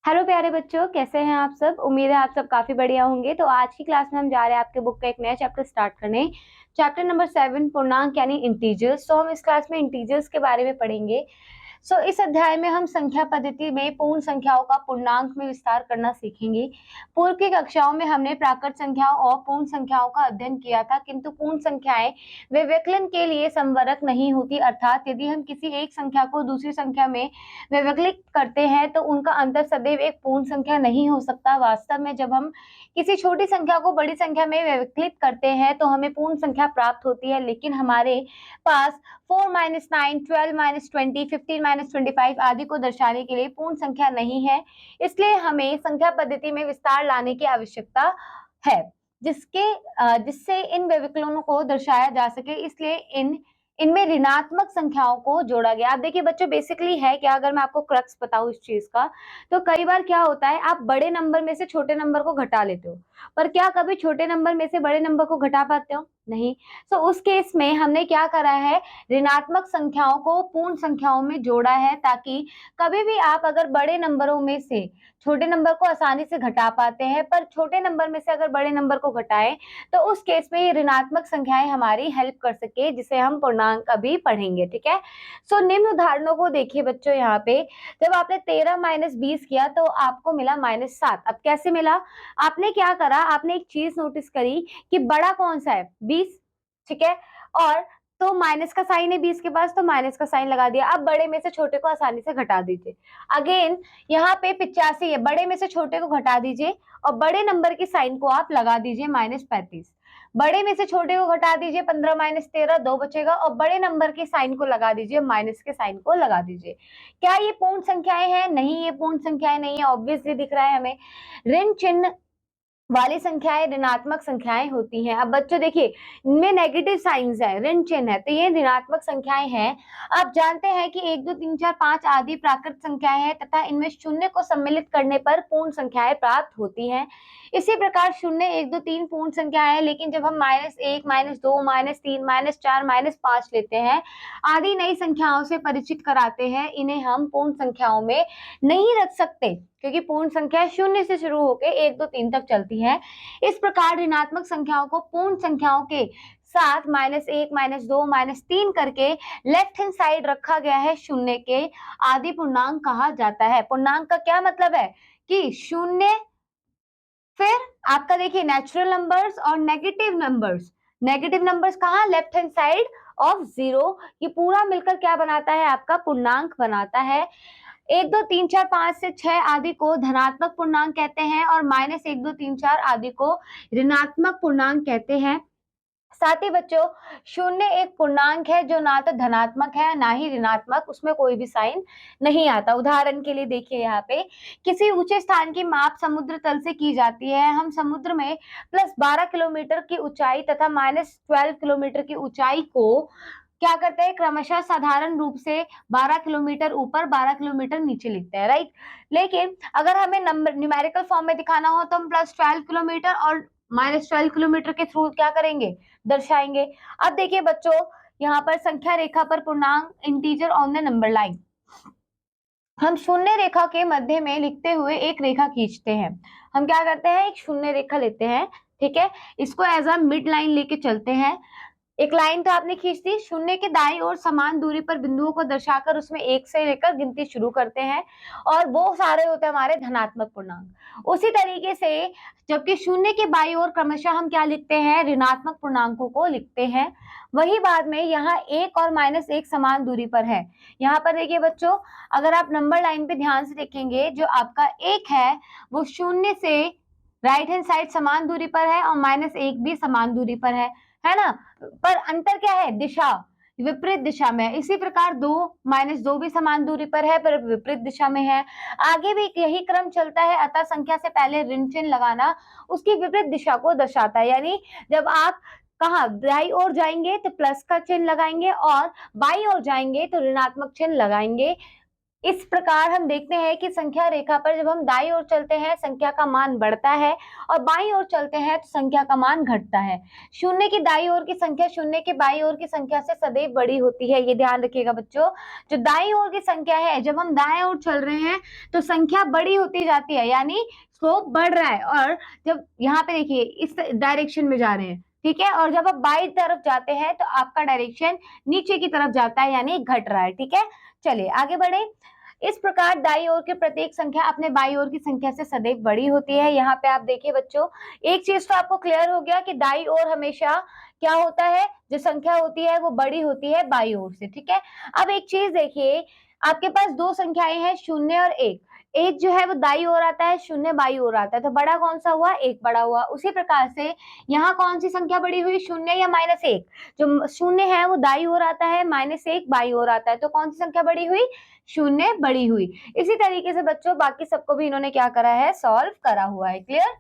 Hello प्यारे बच्चों, कैसे हैं आप सब। उम्मीद है आप सब काफी बढ़िया होंगे। तो आज की क्लास में हम जा रहे हैं आपके बुक का एक नया चैप्टर स्टार्ट करने। चैप्टर नंबर 7 पूर्णांक यानी इंटीजर्स। तो हम इस क्लास में इंटीजर्स के बारे में पढ़ेंगे। इस अध्याय में हम संख्या पद्धति में पूर्ण संख्याओं का पूर्णांक में विस्तार करना सीखेंगे। पूर्व की कक्षाओं में हमने प्राकृत संख्याओं और पूर्ण संख्याओं का अध्ययन किया था, किंतु पूर्ण संख्याएं वे व्यवकलन के लिए संवरक नहीं होती, अर्थात यदि हम किसी एक संख्या को दूसरी संख्या में व्यवकलित करते हैं तो उनका अंतर सदैव एक पूर्ण संख्या नहीं हो सकता। वास्तव में जब हम किसी छोटी संख्या को बड़ी संख्या में व्यवकलित करते हैं तो हमें पूर्ण संख्या प्राप्त होती है, लेकिन हमारे पास 4 माइनस 9, 12 माइनस 20, 15 माइनस 25 आदि को दर्शाने के लिए पूर्ण संख्या नहीं है। इसलिए हमें संख्या पद्धति में विस्तार लाने की आवश्यकता है, जिससे इन व्यवकलनों को दर्शाया जा सके। इसलिए इनमें ऋणात्मक संख्याओं को जोड़ा गया। आप देखिए बच्चों, बेसिकली है क्या, अगर मैं आपको क्रक्स बताऊं इस चीज का, तो कई बार क्या होता है, आप बड़े नंबर में से छोटे नंबर को घटा लेते हो, पर क्या कभी छोटे नंबर में से बड़े नंबर को घटा पाते हो? नहीं। उस केस में हमने क्या करा है, ऋणात्मक संख्याओं को पूर्ण संख्याओं में जोड़ा है, ताकि कभी भी आप अगर बड़े नंबरों में से छोटे नंबर को आसानी से घटा पाते हैं, पर छोटे नंबर में से अगर बड़े नंबर को घटाएं तो उस केस में ये ऋणात्मक संख्याएं हमारी हेल्प कर सके, जिसे हम पूर्णांक अभी पढ़ेंगे। ठीक है। निम्न उदाहरणों को देखिए बच्चों, यहाँ पे जब आपने 13 माइनस 20 किया तो आपको मिला -7। अब कैसे मिला? आपने क्या करा, आपने एक चीज नोटिस करी कि बड़ा कौन सा है, 20। ठीक है। और तो माइनस का साइन है 20 के पास, तो माइनस का साइन लगा दिया। अब बड़े में से छोटे को आसानी से घटा दीजिए। अगेन यहाँ पे 85 है, बड़े में से छोटे को घटा दीजिए और बड़े नंबर की साइन को आप लगा दीजिए -35। बड़े में से छोटे को घटा दीजिए, 15 माइनस 13 2 बचेगा, और बड़े नंबर की साइन को लगा दीजिए, माइनस के साइन को लगा दीजिए। क्या ये पूर्ण संख्याएं हैं? नहीं, ये पूर्ण संख्याएं नहीं है। ऑब्वियसली दिख रहा है हमें, ऋण चिन्ह वाली संख्याएं ऋणात्मक संख्याएं होती हैं। अब बच्चों देखिए, इनमें नेगेटिव साइंस है, ऋण चिन्ह है, तो ये ऋणात्मक संख्याएं हैं। आप जानते हैं कि 1 2 3 4 5 आदि प्राकृत संख्याएं हैं तथा इनमें शून्य को सम्मिलित करने पर पूर्ण संख्याएं प्राप्त होती हैं। इसी प्रकार शून्य 1 2 3 पूर्ण संख्याएं हैं, लेकिन जब हम -1 -2 -3 -4 -5 लेते हैं, आदि नई संख्याओं से परिचित कराते हैं, इन्हें हम पूर्ण संख्याओं में नहीं रख सकते, क्योंकि पूर्ण संख्या शून्य से शुरू होकर 1 2 3 तक चलती है। इस प्रकार ऋणात्मक संख्याओं को पूर्ण संख्याओं के साथ -1 -2 -3 करके लेफ्ट हैंड साइड रखा गया है, शून्य के आदि पूर्णांक कहा जाता है। पूर्णांक का क्या मतलब है कि शून्य, फिर आपका देखिए नेचुरल नंबर्स और नेगेटिव नंबर्स। नेगेटिव नंबर्स कहाँ? Left hand side of 0। ये पूरा मिलकर क्या बनाता है? आपका पूर्णांक बनाता है। 1 2 3 4 5 से 6 आदि को धनात्मक पूर्णांक कहते हैं और -1 2 3 4 आदि को ऋणात्मक पूर्णांक कहते हैं। साथ ही बच्चों, शून्य एक पूर्णांक है जो ना तो धनात्मक है ना ही ऋणात्मक, उसमें कोई भी साइन नहीं आता। उदाहरण के लिए देखिए, यहाँ पे किसी ऊंचे स्थान की माप समुद्र तल से की जाती है। हम समुद्र में +12 किलोमीटर की ऊंचाई तथा -12 किलोमीटर की ऊंचाई को क्या करते हैं, क्रमशः साधारण रूप से 12 किलोमीटर ऊपर 12 किलोमीटर नीचे लिखते हैं, राइट। लेकिन अगर हमें नंबर न्यूमेरिकल फॉर्म में दिखाना हो तो हम +12 किलोमीटर और -12 किलोमीटर के थ्रू क्या करेंगे, दर्शाएंगे। अब देखिए बच्चों, यहाँ पर संख्या रेखा पर पूर्णांक integer on the number line, हम शून्य रेखा के मध्य में लिखते हुए एक रेखा खींचते हैं। हम क्या करते हैं, एक शून्य रेखा लेते हैं, ठीक है, इसको एज अ मिड लाइन लेके चलते हैं। एक लाइन तो आपने खींच दी, शून्य के दाईं ओर समान दूरी पर बिंदुओं को दर्शाकर उसमें 1 से लेकर गिनती शुरू करते हैं, और वो सारे होते हैं हमारे धनात्मक पूर्णांक। उसी तरीके से जबकि शून्य के बाईं ओर क्रमशः हम क्या लिखते हैं, ऋणात्मक पूर्णांकों को लिखते हैं। वही बाद में यहाँ 1 और -1 समान दूरी पर है। यहाँ पर देखिए बच्चों, अगर आप नंबर लाइन पे ध्यान से देखेंगे, जो आपका 1 है वो शून्य से राइट हैंड साइड समान दूरी पर है और -1 भी समान दूरी पर है ना। पर अंतर क्या है, दिशा, विपरीत दिशा में है। इसी प्रकार 2 -2 भी समान दूरी पर है पर विपरीत दिशा में है। आगे भी यही क्रम चलता है, अतः संख्या से पहले ऋण चिन्ह लगाना उसकी विपरीत दिशा को दर्शाता है। यानी जब आप कहाँ दाईं ओर जाएंगे तो प्लस का चिन्ह लगाएंगे और बाईं ओर जाएंगे तो ऋणात्मक चिन्ह लगाएंगे। इस प्रकार हम देखते हैं कि संख्या रेखा पर जब हम दाईं ओर चलते हैं संख्या का मान बढ़ता है और बाईं ओर चलते हैं तो संख्या का मान घटता है। शून्य की दाईं ओर की संख्या शून्य की बाईं ओर की संख्या से सदैव बड़ी होती है, ये ध्यान रखिएगा बच्चों। जो दाईं ओर की संख्या है, जब हम दाएं ओर चल रहे हैं तो संख्या बड़ी होती जाती है, यानी स्लोप बढ़ रहा है। और जब यहाँ पे देखिए इस डायरेक्शन में जा रहे हैं, ठीक है, और जब आप बाईं तरफ जाते हैं तो आपका डायरेक्शन नीचे की तरफ जाता है, यानी घट रहा है, ठीक है। चलिए आगे बढ़े। इस प्रकार दाईं ओर की प्रत्येक संख्या अपने बाईं ओर की संख्या से सदैव बड़ी होती है। यहाँ पे आप देखिए बच्चों, एक चीज तो आपको क्लियर हो गया कि दाईं ओर हमेशा क्या होता है, जो संख्या होती है वो बड़ी होती है बाईं ओर से, ठीक है। अब एक चीज देखिए, आपके पास दो संख्याएं हैं, शून्य और एक। एक जो है वो दाईं ओर आता है, शून्य बाईं ओर आता है, तो बड़ा कौन सा हुआ, एक बड़ा हुआ। उसी प्रकार से यहाँ कौन सी संख्या बड़ी हुई, शून्य या माइनस एक। जो शून्य है वो दाईं ओर आता है, माइनस एक बाईं ओर आता है, तो कौन सी संख्या बड़ी हुई, शून्य बड़ी हुई। इसी तरीके से बच्चों बाकी सबको भी इन्होंने क्या करा है, सॉल्व करा हुआ है। क्लियर।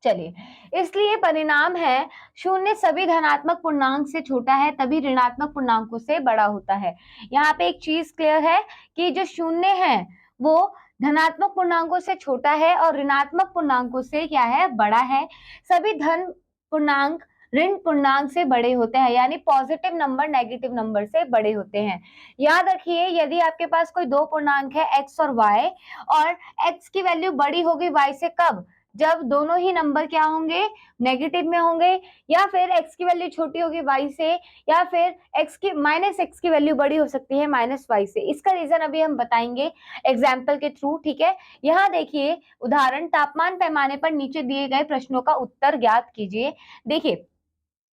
चलिए, इसलिए परिणाम है शून्य सभी धनात्मक पूर्णांक से छोटा है तभी ऋणात्मक पूर्णांकों से बड़ा होता है। यहाँ पे एक चीज क्लियर है कि जो शून्य है वो धनात्मक पूर्णांकों से छोटा है और ऋणात्मक पूर्णांकों से क्या है, बड़ा है। सभी धन पूर्णांक ऋण पूर्णांक से बड़े होते हैं, यानी पॉजिटिव नंबर नेगेटिव नंबर से बड़े होते हैं। याद रखिए, यदि आपके पास कोई दो पूर्णांक है x और y, और x की वैल्यू बड़ी होगी y से, कब, जब दोनों ही नंबर क्या होंगे, नेगेटिव में होंगे, या फिर x की वैल्यू छोटी होगी y से, या फिर x की वैल्यू बड़ी हो सकती है माइनस y से। इसका रीजन अभी हम बताएंगे एग्जाम्पल के थ्रू, ठीक है। यहाँ देखिए उदाहरण, तापमान पैमाने पर नीचे दिए गए प्रश्नों का उत्तर ज्ञात कीजिए। देखिए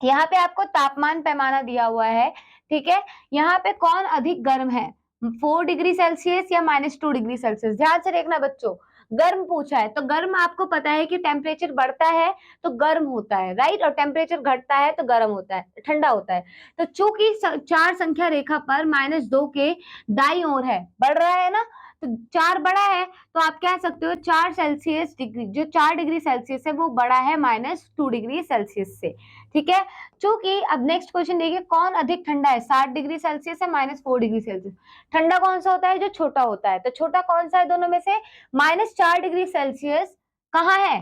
यहाँ पे आपको तापमान पैमाना दिया हुआ है, ठीक है। यहाँ पे कौन अधिक गर्म है, 4 डिग्री सेल्सियस या -2 डिग्री सेल्सियस। ध्यान से देखना बच्चों, गर्म पूछा है तो गर्म आपको पता है कि टेम्परेचर बढ़ता है तो गर्म होता है, राइट, और टेम्परेचर घटता है तो गर्म होता है, ठंडा होता है। तो चूंकि चार संख्या रेखा पर -2 के दाईं ओर है, बढ़ रहा है ना, तो 4 बड़ा है, तो आप कह सकते हो 4 सेल्सियस डिग्री, जो 4 डिग्री सेल्सियस है वो बड़ा है -2 डिग्री सेल्सियस से, ठीक है। चूंकि अब नेक्स्ट क्वेश्चन देखिए, कौन अधिक ठंडा है, 60 डिग्री सेल्सियस है -4 डिग्री सेल्सियस। ठंडा कौन सा होता है, जो छोटा होता है, तो छोटा कौन सा है दोनों में से, -4 डिग्री सेल्सियस कहाँ है,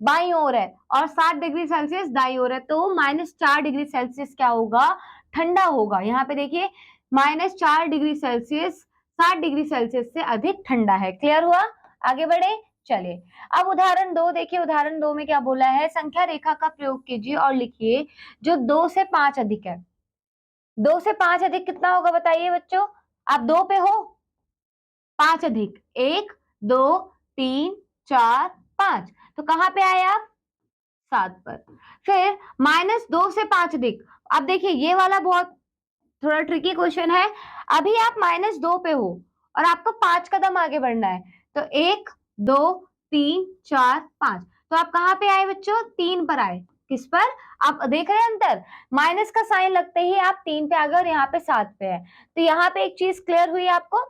बाईं ओर है, और 60 डिग्री सेल्सियस दाईं ओर है, तो -4 डिग्री सेल्सियस क्या होगा, ठंडा होगा। यहाँ पे देखिए -4 डिग्री सेल्सियस 60 डिग्री सेल्सियस से अधिक ठंडा है। क्लियर हुआ, आगे बढ़े। चलिए अब उदाहरण 2 देखिए, उदाहरण 2 में क्या बोला है, संख्या रेखा का प्रयोग कीजिए और लिखिए जो 2 से 5 अधिक है। 2 से 5 अधिक कितना होगा बताइए बच्चों, आप 2 पे हो, 5 अधिक 1 2 3 4 5, तो कहां पे आए आप, 7 पर। फिर -2 से 5 अधिक, अब देखिए ये वाला बहुत थोड़ा ट्रिकी क्वेश्चन है। अभी आप -2 पे हो और आपको 5 कदम आगे बढ़ना है, तो 1 2 3 4 5, तो आप कहां पे आए बच्चों, 3 पर आए। किस पर, आप देख रहे हैं अंतर, माइनस का साइन लगते ही आप 3 पे आ गए और यहाँ पे 7 पे है। तो यहाँ पे एक चीज क्लियर हुई आपको।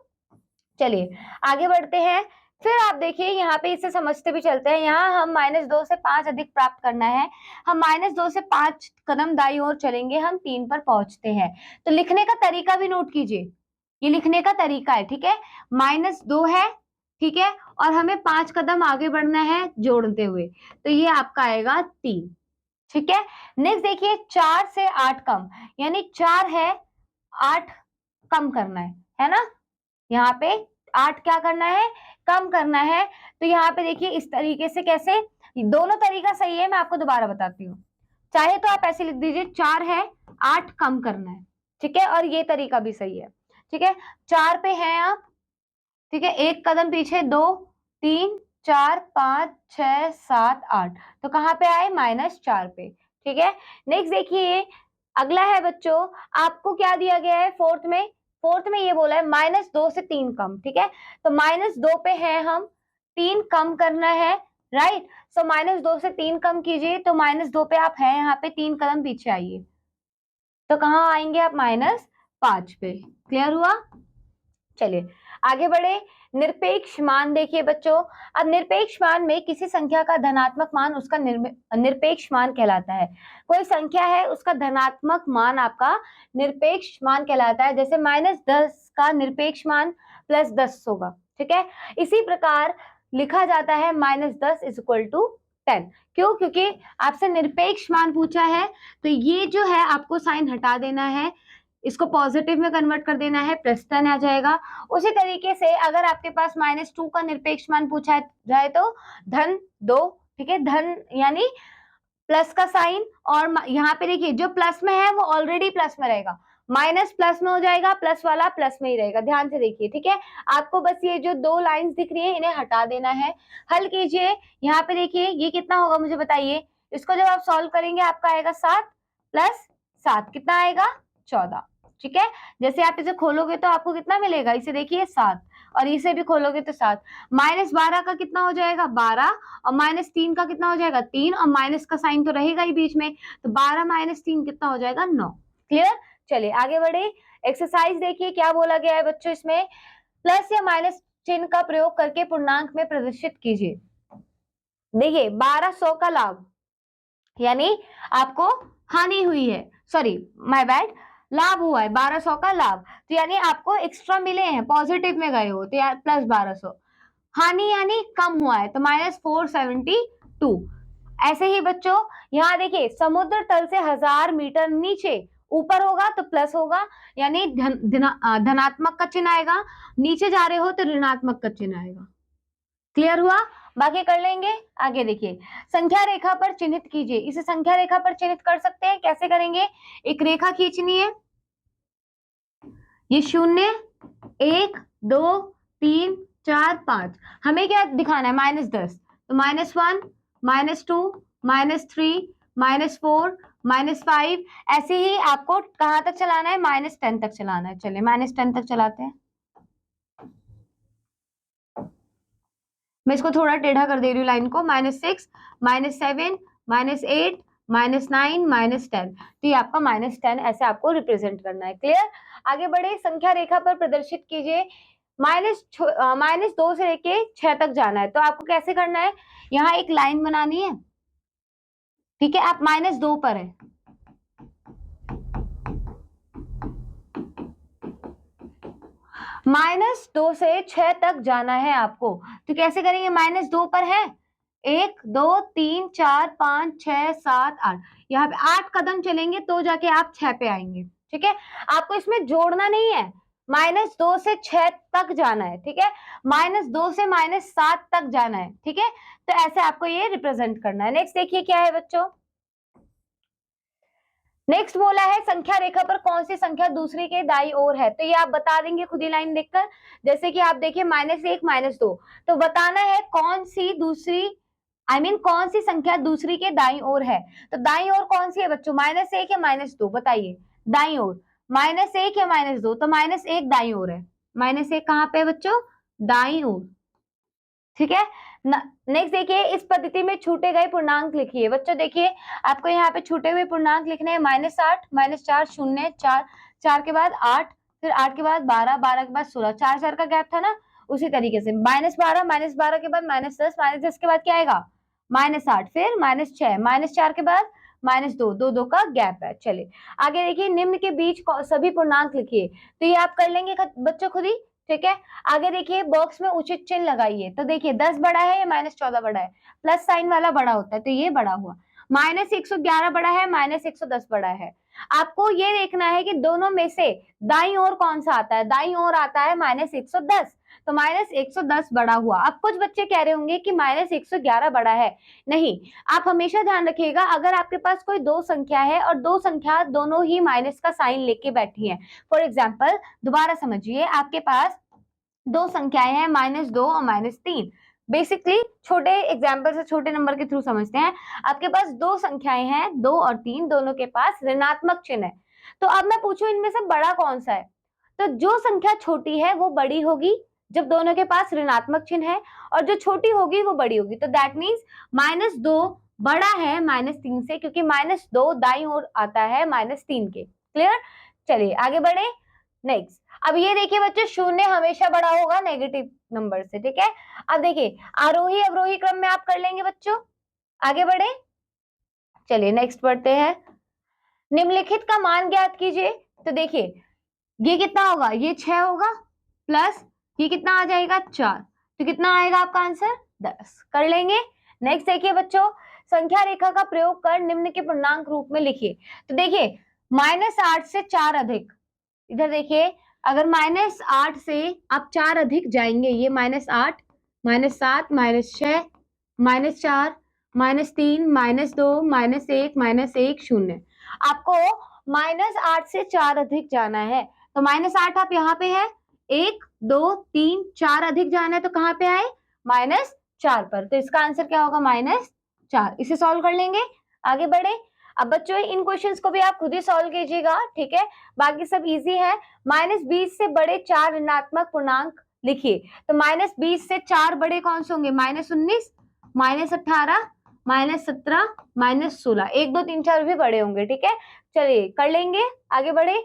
चलिए आगे बढ़ते हैं। फिर आप देखिए यहाँ पे इसे समझते भी चलते हैं, यहाँ हम -2 से 5 अधिक प्राप्त करना है, हम -2 से 5 कदम दाईं ओर चलेंगे, हम 3 पर पहुंचते हैं। तो लिखने का तरीका भी नोट कीजिए, ये लिखने का तरीका है, ठीक है। -2 है, ठीक है, और हमें 5 कदम आगे बढ़ना है जोड़ते हुए, तो ये आपका आएगा 3, ठीक है। नेक्स्ट देखिए 4 से 8 कम, यानी 4 है, 8 कम करना है ना, यहाँ पे 8 क्या करना है, कम करना है। तो यहाँ पे देखिए इस तरीके से, कैसे, दोनों तरीका सही है, मैं आपको दोबारा बताती हूँ। चाहे तो आप ऐसे लिख दीजिए, 4 है, 8 कम करना है, ठीक है, और ये तरीका भी सही है, ठीक है। 4 पे हैं आप, ठीक है, एक कदम पीछे, 2 3 4 5 6 7 8, तो कहाँ पे आए, -4 पे, ठीक है। नेक्स्ट देखिए अगला है बच्चों, आपको क्या दिया गया है फोर्थ में ये बोला है -2 से 3 कम, ठीक है। तो -2 पे हैं हम, 3 कम करना है, राइट। सो -2 से 3 कम कीजिए, तो -2 पे आप हैं, यहाँ पे 3 कदम पीछे आइए, तो कहाँ आएंगे आप, -5 पे। क्लियर हुआ, चलिए आगे बढ़े। निरपेक्ष मान देखिए बच्चों, अब निरपेक्ष मान में किसी संख्या का धनात्मक मान उसका निरपेक्ष मान कहलाता है। कोई संख्या है उसका धनात्मक मान आपका निरपेक्ष मान कहलाता है। जैसे -10 का निरपेक्ष मान +10 होगा, ठीक है। इसी प्रकार लिखा जाता है -10 इज इक्वल टू 10। क्यों? क्योंकि आपसे निरपेक्ष मान पूछा है, तो ये जो है आपको साइन हटा देना है, इसको पॉजिटिव में कन्वर्ट कर देना है, +10 आ जाएगा। उसी तरीके से अगर आपके पास -2 का निरपेक्ष मान पूछा जाए तो -2, ठीक है, धन यानी प्लस का साइन, और यहाँ पे देखिए जो प्लस में है वो ऑलरेडी प्लस में रहेगा, माइनस प्लस में हो जाएगा, प्लस वाला प्लस में ही रहेगा। ध्यान से देखिए, ठीक है। आपको बस ये जो 2 लाइंस दिख रही है इन्हें हटा देना है। हल कीजिए, यहाँ पे देखिए ये कितना होगा मुझे बताइए। इसको जब आप सॉल्व करेंगे आपका आएगा 7 + 7 कितना आएगा 14, ठीक है। जैसे आप इसे खोलोगे तो आपको कितना मिलेगा, इसे देखिए 7, और इसे भी खोलोगे तो 7। -12 का कितना हो जाएगा 12, और -3 का कितना हो जाएगा 3, और माइनस का साइन तो रहेगा ही बीच में, तो 12 - 3 कितना हो जाएगा 9। क्लियर? चलिए आगे बढ़े। एक्सरसाइज देखिए क्या बोला गया है बच्चों, इसमें प्लस या माइनस चिन्ह का प्रयोग करके पूर्णांक में प्रदर्शित कीजिए। देखिए 1200 का लाभ, यानी आपको हानि हुई है, सॉरी माय बैड, लाभ हुआ है 1200 का लाभ, तो यानी आपको एक्स्ट्रा मिले हैं, पॉजिटिव में गए हो तो यार +1200। हानि यानी कम हुआ है तो -472। ऐसे ही बच्चों यहाँ देखिए समुद्र तल से 1000 मीटर नीचे, ऊपर होगा तो प्लस होगा, यानी धनात्मक का चिन्ह आएगा, नीचे जा रहे हो तो ऋणात्मक का चिन्ह आएगा। क्लियर हुआ? बाकी कर लेंगे। आगे देखिए, संख्या रेखा पर चिन्हित कीजिए। इसे संख्या रेखा पर चिन्हित कर सकते हैं, कैसे करेंगे? एक रेखा खींचनी है, ये 0 1 2 3 4 5, हमें क्या दिखाना है -10, तो -1 -2 -3 -4 -5, ऐसे ही आपको कहां तक चलाना है, -10 तक चलाना है। चलिए -10 तक चलाते हैं। मैं इसको थोड़ा टेढ़ा कर दे रही हूँ लाइन को, -6 -7 -8 -9 -10, तो ये आपका -10 ऐसे आपको रिप्रेजेंट करना है। क्लियर? आगे बढ़े, संख्या रेखा पर प्रदर्शित कीजिए। -2 से लेके 6 तक जाना है, तो आपको कैसे करना है, यहाँ एक लाइन बनानी है, ठीक है। आप -2 पर है, -2 से 6 तक जाना है आपको, तो कैसे करेंगे, -2 पर है, 1 2 3 4 5 6 7 8, यहाँ पे 8 कदम चलेंगे तो जाके आप 6 पे आएंगे, ठीक है। आपको इसमें जोड़ना नहीं है, -2 से 6 तक जाना है, ठीक है। -2 से -7 तक जाना है, ठीक है। तो ऐसे आपको ये रिप्रेजेंट करना है। नेक्स्ट देखिए क्या है बच्चों, नेक्स्ट बोला है संख्या रेखा पर कौन सी संख्या दूसरी के दाई ओर है, तो ये आप बता देंगे खुद ही लाइन देखकर। जैसे कि आप देखिए -1 -2, तो बताना है कौन सी दूसरी, कौन सी संख्या दूसरी के दाई ओर है। तो दाई ओर कौन सी है बच्चों, -1 या -2, बताइए। दाई ओर -1 या -2, तो -1 दाई ओर है, -1 कहाँ पे है बच्चों, दाई ओर, ठीक है। नेक्स्ट देखिए, इस पद्धति में छूटे गए पूर्णांक लिखिए। बच्चों देखिए आपको यहाँ पे छूटे हुए पूर्णांक लिखने हैं, -8 -4 0 4, 4 के बाद 8, फिर 8 के बाद 12, 12 के बाद 16, 4 4 का गैप था ना, उसी तरीके से -12 -12 के बाद -10, -10 के बाद क्या आएगा -8, फिर -6, -4 के बाद -2, 2 2 का गैप है। चलिए आगे देखिए, निम्न के बीच सभी पूर्णांक लिखिए, तो ये आप कर लेंगे बच्चों खुद ही, ठीक है। आगे देखिए बॉक्स में उचित चिन्ह लगाइए, तो देखिए 10 बड़ा है या -14 बड़ा है, प्लस साइन वाला बड़ा होता है तो ये बड़ा हुआ, -111 बड़ा है -110 बड़ा है। आपको ये देखना है कि दोनों में से दाईं ओर कौन सा आता है, दाईं ओर आता है -110, तो -110 बड़ा हुआ। अब कुछ बच्चे कह रहे होंगे कि -111 बड़ा है, नहीं, आप हमेशा ध्यान रखिएगा, अगर आपके पास कोई दो संख्या है और दो संख्या दोनों ही माइनस का साइन लेके बैठी है, फॉर एग्जाम्पल दोबारा समझिए, आपके पास दो संख्याएं हैं -2 और -3, बेसिकली छोटे एग्जाम्पल से छोटे नंबर के थ्रू समझते हैं। आपके पास दो संख्याएं हैं 2 और 3, दोनों के पास ऋणात्मक चिन्ह है, तो अब मैं पूछूं इनमें से बड़ा कौन सा है, तो जो संख्या छोटी है वो बड़ी होगी जब दोनों के पास ऋणात्मक चिन्ह है, और जो छोटी होगी वो बड़ी होगी, तो दैट मीन्स -2 बड़ा है -3 से, क्योंकि -2 दाईं ओर आता है -3 के। क्लियर? चलिए आगे बढ़े। नेक्स्ट, अब ये देखिए बच्चों, शून्य हमेशा बड़ा होगा नेगेटिव नंबर से, ठीक है। अब देखिए आरोही अवरोही क्रम में आप कर लेंगे बच्चों। आगे बढ़े, चलिए नेक्स्ट पढ़ते हैं। निम्नलिखित का मान ज्ञात कीजिए, तो देखिए ये कितना होगा, ये 6 होगा, प्लस ये कितना आ जाएगा 4, तो कितना आएगा आपका आंसर 10। कर लेंगे। नेक्स्ट देखिए बच्चों, संख्या रेखा का प्रयोग कर निम्न के पूर्णांक रूप में लिखिए। तो देखिए -8 से 4 अधिक, इधर देखिए अगर -8 से आप 4 अधिक जाएंगे, ये -8, -7, -6, -4, -3, -2, -1, 0, आपको -8 से 4 अधिक जाना है। तो -8 आप यहाँ पे है, 1, 2, 3, 4 अधिक जाना है तो कहाँ पे आए, -4 पर। तो इसका आंसर क्या होगा, -4। इसे सॉल्व कर लेंगे, आगे बढ़े। अब बच्चों इन क्वेश्चंस को भी आप खुद ही सॉल्व कीजिएगा, ठीक है, बाकी सब इजी है। -20 से बड़े 4 ऋणात्मक पूर्णांक लिखिए। तो -20 से 4 बड़े कौन से होंगे, -19, -18, -17, -16, 1, 2, 3, 4 भी बड़े होंगे, ठीक है। चलिए कर लेंगे, आगे बढ़े।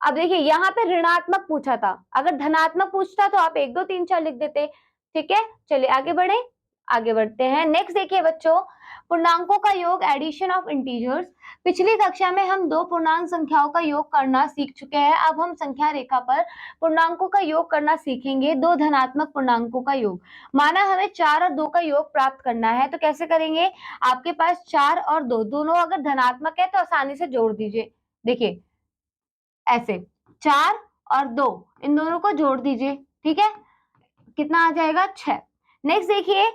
अब देखिए यहाँ पे ऋणात्मक पूछा था, अगर धनात्मक पूछता तो आप 1, 2, 3, 4 लिख देते, ठीक है। चलिए आगे बढ़े, आगे बढ़ते हैं। नेक्स्ट देखिए बच्चों, पूर्णांकों का योग, एडिशन ऑफ इंटीजर्स। पिछली कक्षा में हम दो पूर्णांक संख्याओं का योग करना सीख चुके हैं। अब हम संख्या रेखा पर पूर्णांकों का योग करना सीखेंगे, दो धनात्मक पूर्णांकों का योग। माना हमें 4 और 2 का योग प्राप्त करना है, तो कैसे करेंगे, आपके पास 4 और 2 दोनों अगर धनात्मक है तो आसानी से जोड़ दीजिए। देखिए ऐसे 4 और 2 इन दोनों को जोड़ दीजिए, ठीक है, कितना आ जाएगा 6। नेक्स्ट देखिए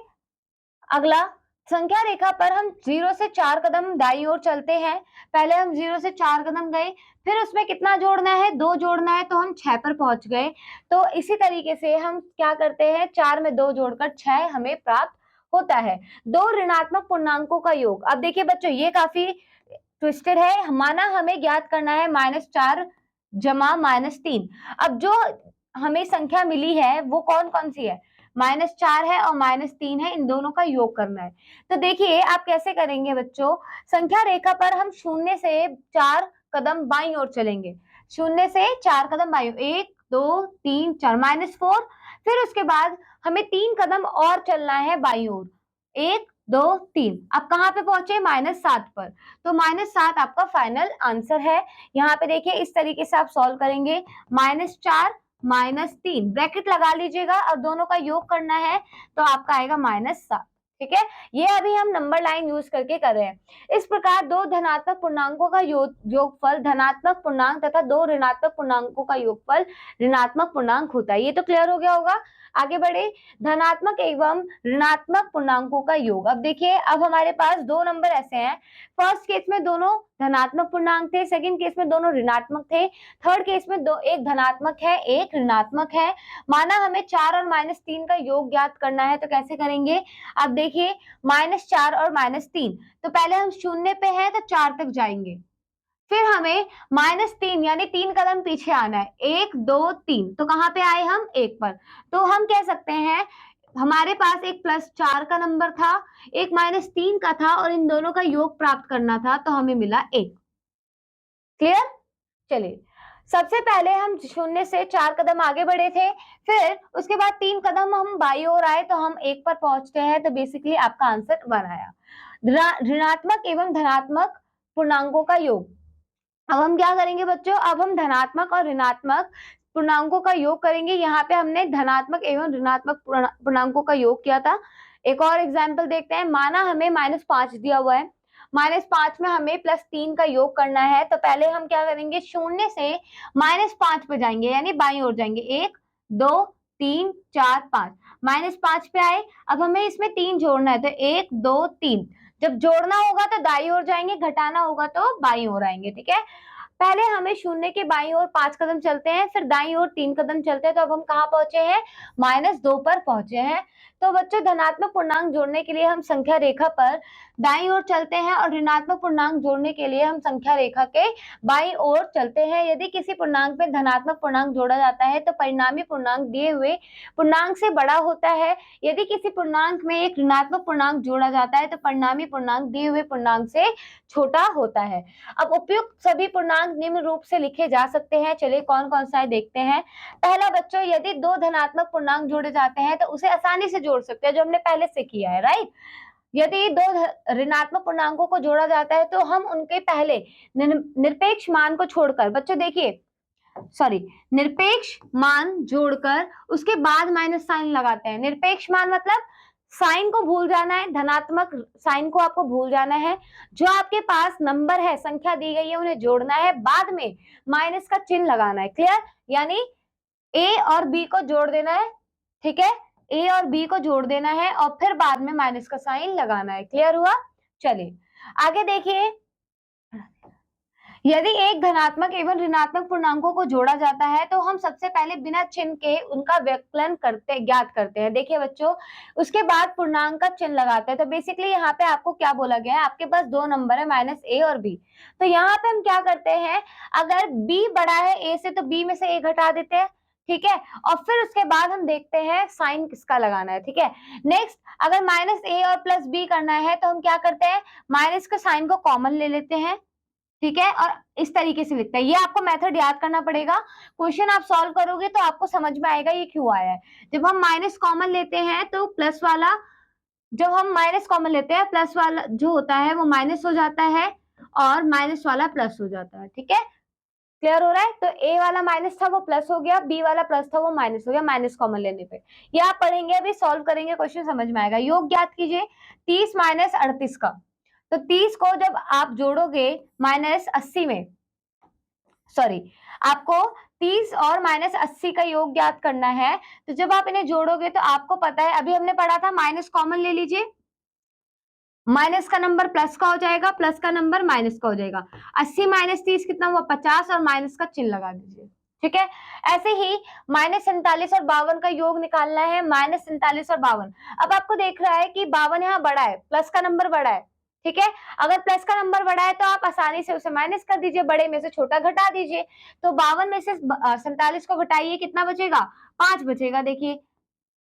अगला, संख्या रेखा पर हम 0 से 4 कदम दाईं ओर चलते हैं। पहले हम 0 से 4 कदम गए, फिर उसमें कितना जोड़ना है, 2 जोड़ना है, तो हम 6 पर पहुंच गए। तो इसी तरीके से हम क्या करते हैं, 4 में 2 जोड़कर 6 हमें प्राप्त होता है। दो ऋणात्मक पूर्णांकों का योग। अब देखिए बच्चों ये काफी ट्विस्टेड है। माना हमें ज्ञात करना है -4 जमा -3। अब जो हमें संख्या मिली है वो कौन कौन सी है, -4 है और -3 है, इन दोनों का योग करना है। तो देखिए आप कैसे करेंगे बच्चों, संख्या रेखा पर हम 0 से 4 कदम बाईं ओर चलेंगे। 0 से 4 कदम बाईं ओर, 1, 2, 3, 4, -4। फिर उसके बाद हमें 3 कदम और चलना है बाईं ओर, 1, 2, 3। अब कहाँ पे पहुंचे, -7 पर। तो -7 आपका फाइनल आंसर है। यहाँ पे देखिए इस तरीके से आप सॉल्व करेंगे, -4 -3 ब्रैकेट लगा लीजिएगा और दोनों का योग करना है तो आपका आएगा -7, ठीक है। ये अभी हम नंबर लाइन यूज करके कर रहे हैं। इस प्रकार दो धनात्मक पूर्णांकों का योगफल धनात्मक पूर्णांक तथा दो ऋणात्मक पूर्णांकों का योगफल ऋणात्मक पूर्णांक होता है। ये तो क्लियर हो गया होगा। आगे बढ़े, धनात्मक एवं ऋणात्मक पूर्णांकों का योग। अब देखिए अब हमारे पास दो नंबर ऐसे हैं, फर्स्ट केस में दोनों धनात्मक पूर्णांक थे, सेकंड केस में दोनों ऋणात्मक थे, थर्ड केस में दो एक धनात्मक है एक ऋणात्मक है। माना हमें 4 और -3 का योग ज्ञात करना है, तो कैसे करेंगे, अब देखिए -4 और -3, तो पहले हम 0 पे हैं तो 4 तक जाएंगे, फिर हमें -3 यानी 3 कदम पीछे आना है, 1, 2, 3, तो कहाँ पे आए हम 1 पर। तो हम कह सकते हैं हमारे पास एक +4 का नंबर था, एक -3 का था और इन दोनों का योग प्राप्त करना था, तो हमें मिला 1। क्लियर। चलिए सबसे पहले हम 0 से 4 कदम आगे बढ़े थे, फिर उसके बाद 3 कदम हम बाई ओर आए तो हम 1 पर पहुंचते हैं, तो बेसिकली आपका आंसर 1 आया। ऋणात्मक एवं धनात्मक पूर्णांकों का योग। अब हम क्या करेंगे बच्चों, अब हम धनात्मक और ऋणात्मक पूर्णांकों का योग करेंगे। यहाँ पे हमने धनात्मक एवं ऋणात्मक पूर्णांकों का योग किया था। एक और एग्जाम्पल देखते हैं, माना हमें -5 दिया हुआ है, -5 में हमें +3 का योग करना है, तो पहले हम क्या करेंगे, 0 से -5 पे जाएंगे यानी बाईं ओर जाएंगे, 1, 2, 3, 4, 5, -5 पे आए। अब हमें इसमें 3 जोड़ना है, तो 1, 2, 3, जब जोड़ना होगा तो दाईं ओर जाएंगे, घटाना होगा तो बाईं ओर आएंगे, ठीक है। पहले हमें 0 के बाईं ओर 5 कदम चलते हैं, फिर दाईं ओर 3 कदम चलते हैं, तो अब हम कहाँ पहुंचे हैं, -2 पर पहुंचे हैं। तो बच्चों धनात्मक पूर्णांक जोड़ने के लिए हम संख्या रेखा पर दाईं ओर चलते हैं और ऋणात्मक पूर्णांक जोड़ने के लिए हम संख्या रेखा के बाईं ओर चलते हैं। यदि किसी पूर्णांक में धनात्मक पूर्णांक जोड़ा जाता है तो परिणामी पूर्णांक दिए हुए पूर्णांक से बड़ा होता है। यदि किसी पूर्णांक में एक ऋणात्मक पूर्णांक जोड़ा जाता है तो परिणामी पूर्णांक दिए हुए पूर्णांक से छोटा होता है। अब उपयुक्त सभी पूर्णांक निम्न रूप से लिखे जा सकते हैं। चलिए कौन कौन सा है देखते हैं। पहला बच्चों, यदि दो धनात्मक पूर्णांक जोड़े जाते हैं तो उसे आसानी से जोड़ सकते हैं, जो हमने पहले से किया है, राइट। यदि दो ऋणात्मक पूर्णांकों को जोड़ा जाता है तो हम उनके पहले निरपेक्ष मान को छोड़कर, बच्चों देखिए सॉरी, निरपेक्ष मान जोड़कर उसके बाद माइनस साइन लगाते हैं। निरपेक्ष मान मतलब साइन को भूल जाना है, धनात्मक साइन को आपको भूल जाना है। जो आपके पास नंबर है, संख्या दी गई है, उन्हें जोड़ना है, बाद में माइनस का चिन्ह लगाना है। क्लियर? यानी ए और बी को जोड़ देना है, ठीक है, ए और बी को जोड़ देना है और फिर बाद में माइनस का साइन लगाना है। क्लियर हुआ? चलिए आगे देखिए, यदि एक धनात्मक एवं ऋणात्मक पूर्णांकों को जोड़ा जाता है तो हम सबसे पहले बिना चिन्ह के उनका व्यवकलन ज्ञात करते हैं। देखिए बच्चों, उसके बाद पूर्णांक का चिन्ह लगाते हैं। तो बेसिकली यहाँ पे आपको क्या बोला गया है, आपके पास दो नंबर है माइनस ए और बी। तो यहाँ पे हम क्या करते हैं, अगर बी बड़ा है ए से तो बी में से ए घटा देते हैं, ठीक है, और फिर उसके बाद हम देखते हैं साइन किसका लगाना है। ठीक है, नेक्स्ट अगर माइनस ए और प्लस बी करना है तो हम क्या करते हैं, माइनस के साइन को कॉमन ले लेते हैं, ठीक है, और इस तरीके से लिखते हैं। ये आपको मेथड याद करना पड़ेगा, क्वेश्चन आप सॉल्व करोगे तो आपको समझ में आएगा ये क्यों आया है। जब हम माइनस कॉमन लेते हैं तो प्लस वाला, जब हम माइनस कॉमन लेते हैं प्लस वाला जो होता है वो माइनस हो जाता है और माइनस वाला प्लस हो जाता है। ठीक है, क्लियर हो रहा है? तो ए वाला माइनस था वो प्लस हो गया, बी वाला प्लस था वो माइनस हो गया, माइनस कॉमन लेने पे। ये आप पढ़ेंगे, अभी सॉल्व करेंगे, क्वेश्चन समझ में आएगा। योग ज्ञात कीजिए 30 माइनस 38 का। तो 30 को जब आप जोड़ोगे माइनस 80 में, सॉरी, आपको 30 और माइनस 80 का योग ज्ञात करना है। तो जब आप इन्हें जोड़ोगे तो आपको पता है, अभी हमने पढ़ा था, माइनस कॉमन ले लीजिए, माइनस का नंबर प्लस का हो जाएगा, प्लस का नंबर माइनस का हो जाएगा। 80 माइनस 30 कितना हुआ, 50, और माइनस का चिन्ह लगा दीजिए। ठीक है, ऐसे ही माइनस 47 और 52 का योग निकालना है, माइनस 47 और 52। अब आपको देख रहा है कि 52 यहाँ बड़ा है, प्लस का नंबर बड़ा है, ठीक है, अगर प्लस का नंबर बड़ा है तो आप आसानी से उसे माइनस कर दीजिए, बड़े में से छोटा घटा दीजिए। तो 52 में से 47 को घटाइए, कितना बचेगा, 5 बचेगा। देखिए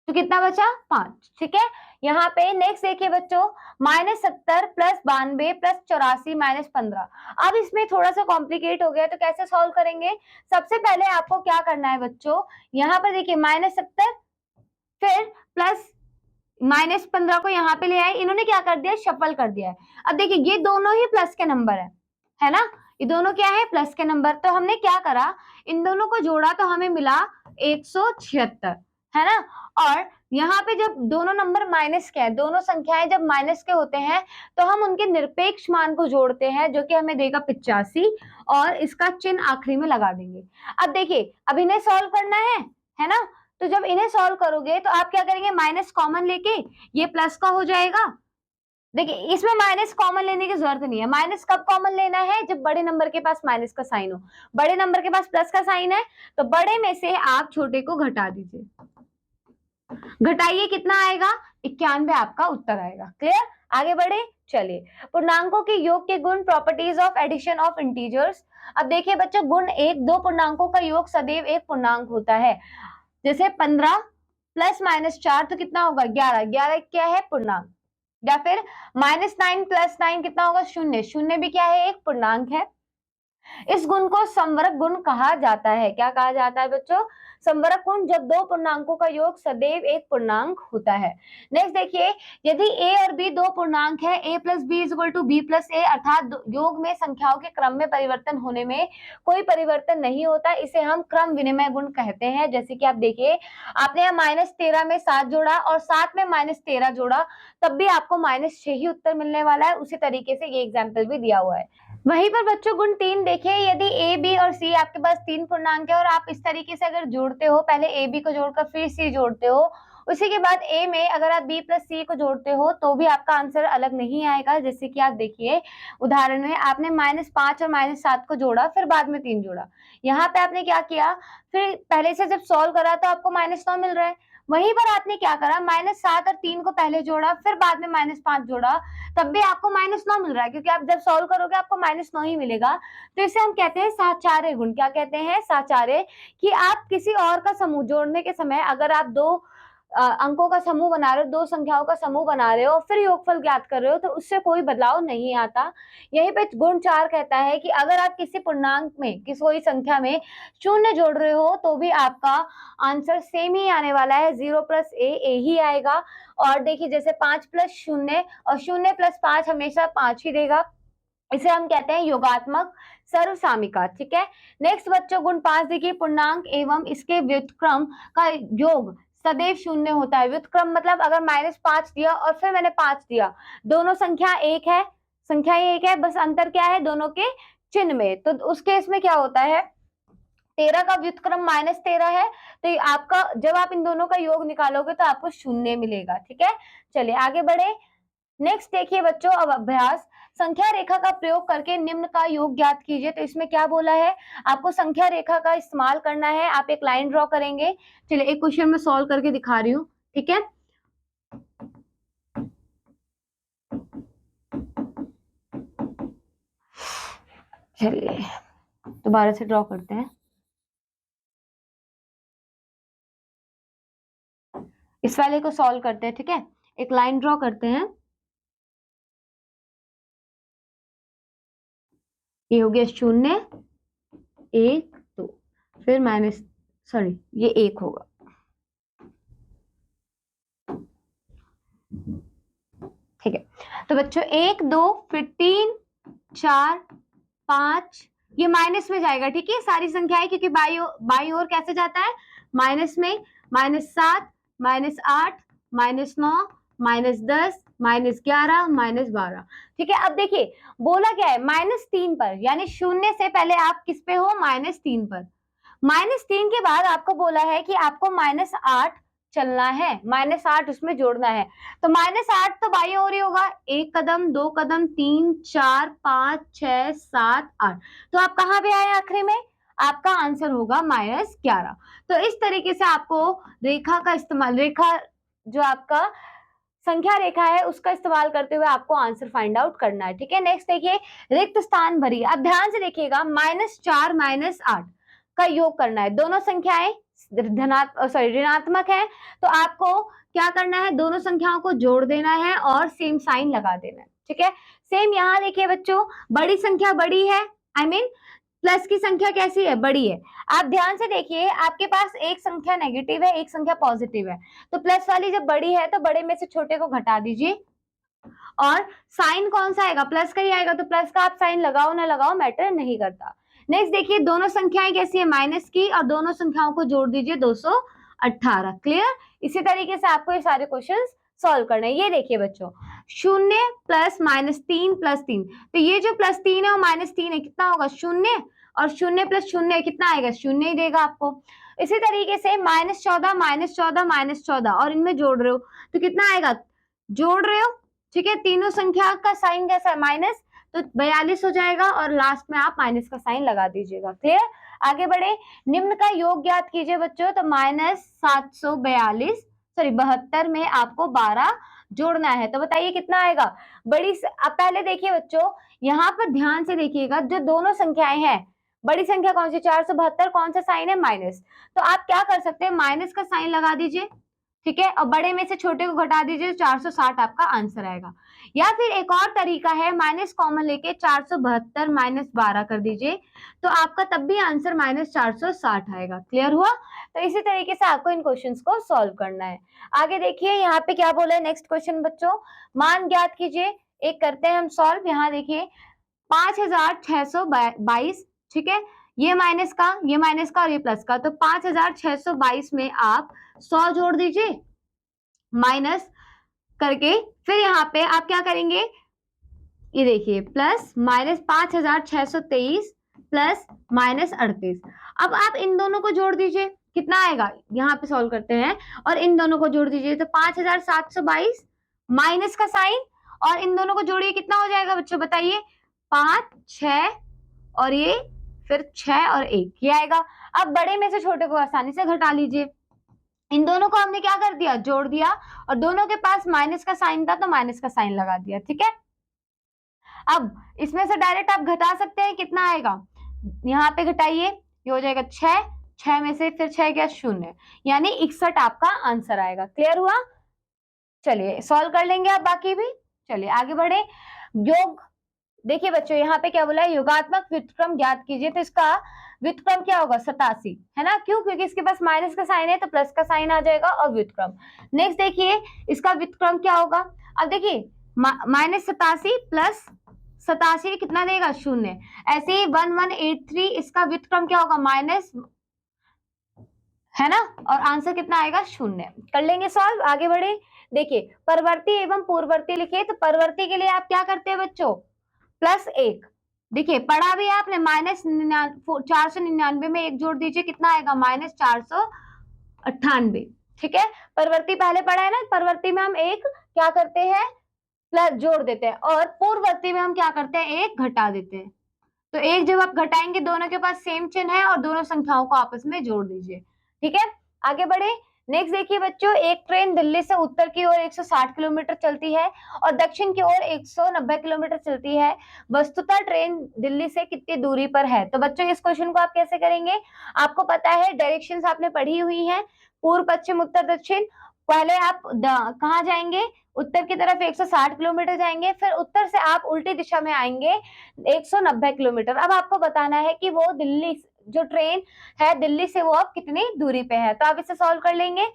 तो कितना बचा, 5। ठीक है, यहाँ पे नेक्स्ट देखिए बच्चों, -70 प्लस 92 प्लस 84 माइनस 15। अब इसमें थोड़ा सा कॉम्प्लिकेट हो गया, तो कैसे सॉल्व करेंगे। सबसे पहले आपको क्या करना है बच्चों, यहाँ पर देखिए -70 फिर प्लस -15 को यहाँ पे ले आए, इन्होंने क्या कर दिया, शफल कर दिया है। अब देखिए ये दोनों ही प्लस के नंबर है ना, ये दोनों क्या है, प्लस के नंबर। तो हमने क्या करा, इन दोनों को जोड़ा तो हमें मिला 176, है ना। और यहाँ पे जब दोनों नंबर माइनस के हैं, दोनों संख्याएं जब माइनस के होते हैं तो हम उनके निरपेक्ष मान को जोड़ते हैं, जो कि हमें देगा 85, और इसका चिन्ह आखिरी में लगा देंगे। अब देखिए, अब इन्हें सॉल्व करना है ना। तो जब इन्हें सॉल्व करोगे तो आप क्या करेंगे, माइनस कॉमन लेके ये प्लस का हो जाएगा। देखिए इसमें माइनस कॉमन लेने की जरूरत नहीं है, माइनस कब कॉमन लेना है, जब बड़े नंबर के पास माइनस का साइन हो। बड़े नंबर के पास प्लस का साइन है तो बड़े में से आप छोटे को घटा दीजिए, घटाइए, कितना आएगा, 91 आपका उत्तर आएगा। क्लियर? आगे बढ़े, चलिए, पूर्णांकों के योग के गुण, properties of addition of integers. अब देखिए बच्चों, गुण एक, दो पूर्णांकों का योग सदैव एक पूर्णांक होता है। जैसे 15 प्लस माइनस 4 तो कितना होगा, 11, 11 क्या है, पूर्णांक। या फिर -9 प्लस 9 कितना होगा, 0, 0 भी क्या है, एक पूर्णांक है। इस गुण को संवरक गुण कहा जाता है। क्या कहा जाता है बच्चों, संवरक गुण, जब दो पूर्णांकों का योग सदैव एक पूर्णांक होता है। नेक्स्ट देखिए, यदि a और b दो पूर्णांक है, a plus B is equal to B plus A, अर्थात योग में संख्याओं के क्रम में परिवर्तन होने में कोई परिवर्तन नहीं होता, इसे हम क्रम विनिमय गुण कहते हैं। जैसे कि आप देखिए, आपने यहाँ -13 में 7 जोड़ा और 7 में -13 जोड़ा, तब भी आपको -6 ही उत्तर मिलने वाला है। उसी तरीके से ये एग्जाम्पल भी दिया हुआ है। वहीं पर बच्चों गुण 3 देखिए, यदि a b और c आपके पास तीन पूर्णांक है और आप इस तरीके से अगर जोड़ते हो, पहले a b को जोड़कर फिर c जोड़ते हो, उसी के बाद a में अगर आप b प्लस c को जोड़ते हो तो भी आपका आंसर अलग नहीं आएगा। जैसे कि आप देखिए उदाहरण में, आपने -5 और -7 को जोड़ा, फिर बाद में 3 जोड़ा। यहाँ पे आपने क्या किया, फिर पहले से जब सॉल्व करा तो आपको -9 मिल रहा है। वहीं पर आपने क्या करा, -7 और 3 को पहले जोड़ा, फिर बाद में -5 जोड़ा, तब भी आपको -9 मिल रहा है, क्योंकि आप जब सॉल्व करोगे आपको -9 ही मिलेगा। तो इसे हम कहते हैं साचार्य गुण। क्या कहते हैं, साचार्य, कि आप किसी और का समूह जोड़ने के समय अगर आप दो अंकों का समूह बना रहे हो, दो संख्याओं का समूह बना रहे हो, फिर योगफल ज्ञात कर रहे हो, तो उससे कोई बदलाव नहीं आता। यहीं पे गुण 4 कहता है कि अगर आप किसी पूर्णांक में, किसी कोई संख्या में शून्य जोड़ रहे हो तो भी आपका आंसर सेम ही आने वाला है, 0 प्लस ए ही आएगा। और देखिए जैसे 5 प्लस 0 और 0 प्लस 5 हमेशा 5 ही देगा। इसे हम कहते हैं योगात्मक सर्वसामिका। ठीक है, नेक्स्ट बच्चों गुण 5 देखिए, पूर्णांक एवं इसके व्युत्क्रम का योग सदैव शून्य होता है। व्युत्क्रम मतलब अगर -5 दिया और फिर मैंने 5 दिया, दोनों संख्या एक है, संख्या एक है, बस अंतर क्या है दोनों के चिन्ह में। तो उस केस में क्या होता है, 13 का व्युत्क्रम -13 है, तो ये आपका जब आप इन दोनों का योग निकालोगे तो आपको शून्य मिलेगा। ठीक है, चलिए आगे बढ़े। नेक्स्ट देखिए बच्चों, अब अभ्यास, संख्या रेखा का प्रयोग करके निम्न का योग ज्ञात कीजिए। तो इसमें क्या बोला है, आपको संख्या रेखा का इस्तेमाल करना है। आप एक लाइन ड्रॉ करेंगे। चलिए एक क्वेश्चन में सॉल्व करके दिखा रही हूँ। ठीक है, चलिए दोबारा से ड्रॉ करते हैं। इस वाले को सॉल्व करते हैं। ठीक है, एक लाइन ड्रॉ करते हैं। ये हो गया 0 1 2, फिर माइनस, सॉरी ये 1 होगा। ठीक है, तो बच्चों 1 2 फिर 3 4 5, ये माइनस में जाएगा। ठीक है, सारी संख्याएं, क्योंकि बाई ओर कैसे जाता है, माइनस में, -7 -8 -9 -10 -11 -12। ठीक है, अब देखिए बोला क्या है, -3 पर, यानी शून्य से पहले आप किस पे हो, -3 पर। -3 के बाद आपको बोला है कि आपको -8 चलना है, -8 उसमें जोड़ना है। तो -8 तो बाई ओर ही होगा, 1 कदम 2 कदम 3 4 5 6 7 8। तो आप कहाँ पे आए आखिरी में, आपका आंसर होगा -11। तो इस तरीके से आपको रेखा का इस्तेमाल, रेखा जो आपका संख्या रेखा है उसका इस्तेमाल करते हुए आपको आंसर फाइंड आउट करना है। ठीक है, नेक्स्ट देखिए, रिक्त स्थान भरिए। अब ध्यान से देखिएगा, -4 -8 का योग करना है। दोनों संख्याएं ऋणात्मक है, तो आपको क्या करना है, दोनों संख्याओं को जोड़ देना है और सेम साइन लगा देना है। ठीक है, सेम यहाँ देखिए बच्चों, बड़ी संख्या बड़ी है, आई मीन प्लस की संख्या कैसी है, बड़ी है। आप ध्यान से देखिए, आपके पास एक संख्या नेगेटिव है, एक संख्या पॉजिटिव है, तो प्लस वाली जब बड़ी है तो बड़े में से छोटे को घटा दीजिए, और साइन कौन सा आएगा, प्लस का ही आएगा। तो प्लस का आप साइन लगाओ ना लगाओ मैटर नहीं करता। नेक्स्ट देखिए, दोनों संख्याएं कैसी है, माइनस की, और दोनों संख्याओं को जोड़ दीजिए 218। क्लियर, इसी तरीके से आपको ये सारे क्वेश्चन सॉल्व करने हैं। ये देखिए बच्चों, 0 प्लस -3 प्लस 3, तो ये जो +3 है और -3 है, कितना होगा, 0, और 0 प्लस 0 कितना आएगा, 0 ही देगा आपको। इसी तरीके से -14 -14 -14, और इनमें जोड़ रहे हो तो कितना आएगा, जोड़ रहे हो। ठीक है, तीनों संख्या का साइन कैसा है, माइनस, तो 42 हो जाएगा, और लास्ट में आप माइनस का साइन लगा दीजिएगा। क्लियर, आगे बढ़े। निम्न का योग ज्ञात कीजिए बच्चों। तो -742, सॉरी 72 में आपको 12 जोड़ना है। तो बताइए कितना आएगा, अब पहले देखिए बच्चों, यहाँ पर ध्यान से देखिएगा, जो दोनों संख्याएं हैं, बड़ी संख्या कौन सी, 472, कौन सा साइन है, माइनस। तो आप क्या कर सकते हैं, माइनस का साइन लगा दीजिए। ठीक है, और बड़े में से छोटे को घटा दीजिए, 460 आपका आंसर आएगा। या फिर एक और तरीका है, माइनस कॉमन लेके 472 -12 कर दीजिए, तो आपका तब भी आंसर -460 आएगा। क्लियर हुआ, तो इसी तरीके से आपको इन क्वेश्चंस को सॉल्व करना है। आगे देखिए यहाँ पे क्या बोला है, नेक्स्ट क्वेश्चन बच्चों, मान ज्ञात कीजिए। एक करते हैं हम सॉल्व। यहाँ देखिए 5622, ठीक है, ये माइनस का, ये माइनस का और ये प्लस का, तो 5622 में आप 100 जोड़ दीजिए माइनस करके, फिर यहाँ पे आप क्या करेंगे, ये देखिए प्लस -5623 प्लस -38। अब आप इन दोनों को जोड़ दीजिए, कितना आएगा, यहाँ पे सॉल्व करते हैं, और इन दोनों को जोड़ दीजिए, तो 5722 माइनस का साइन, और इन दोनों को जोड़िए, कितना हो जाएगा बच्चों बताइए, 5 6, और ये फिर 6 और 1, ये आएगा। अब बड़े में से छोटे को आसानी से घटा लीजिए। इन दोनों को हमने क्या कर दिया, जोड़ दिया, और दोनों के पास माइनस का साइन था तो माइनस का साइन लगा दिया। ठीक है, अब इसमें से डायरेक्ट आप घटा सकते हैं, कितना आएगा, यहाँ पे घटाइए, ये हो जाएगा 6, 6 में से फिर 6 गया 0, यानी 61 आपका आंसर आएगा। क्लियर हुआ, चलिए सॉल्व कर लेंगे आप बाकी भी। चलिए आगे बढ़े। योग देखिए बच्चों, यहाँ पे क्या बोला है, योगात्मक व्युत्क्रम ज्ञात कीजिए। तो इसका व्युत्क्रम क्या होगा, 87, है ना, क्यों, क्योंकि इसके पास माइनस का साइन है तो प्लस का साइन आ जाएगा, और व्युत्क्रम। नेक्स्ट देखिए, इसका व्युत्क्रम क्या होगा, अब देखिए -87 प्लस 87 कितना देगा, शून्य। ऐसे ही 1183 इसका व्युत्क्रम क्या होगा, माइनस, है ना, और आंसर कितना आएगा, शून्य। कर लेंगे सॉल्व, आगे बढ़े। देखिए परवर्ती एवं पूर्ववर्ती लिखे, तो परवर्ती के लिए आप क्या करते हैं बच्चों, +1। देखिए पढ़ा भी आपने, -499 में 1 जोड़ दीजिए, कितना आएगा, -498। ठीक है, परवर्ती पहले पढ़ा है ना, परवर्ती में हम एक क्या करते हैं, प्लस जोड़ देते हैं, और पूर्ववर्ती में हम क्या करते हैं, एक घटा देते हैं। तो एक जब आप घटाएंगे, दोनों के पास सेम चिन्ह है, और दोनों संख्याओं को आपस में जोड़ दीजिए। ठीक है, आगे बढ़े। नेक्स्ट देखिए बच्चों, एक ट्रेन दिल्ली से उत्तर की ओर 160 किलोमीटर चलती है और दक्षिण की ओर 190 किलोमीटर चलती है। वस्तुतः ट्रेन दिल्ली से कितनी दूरी पर है। तो बच्चों इस क्वेश्चन को आप कैसे करेंगे, आपको पता है डायरेक्शंस आपने पढ़ी हुई हैं, पूर्व पश्चिम उत्तर दक्षिण। पहले आप कहाँ जाएंगे, उत्तर की तरफ 160 किलोमीटर जाएंगे, फिर उत्तर से आप उल्टी दिशा में आएंगे 190 किलोमीटर। अब आपको बताना है कि वो दिल्ली, जो ट्रेन है दिल्ली से, वो अब कितनी दूरी पे है। तो आप इसे सॉल्व कर लेंगे।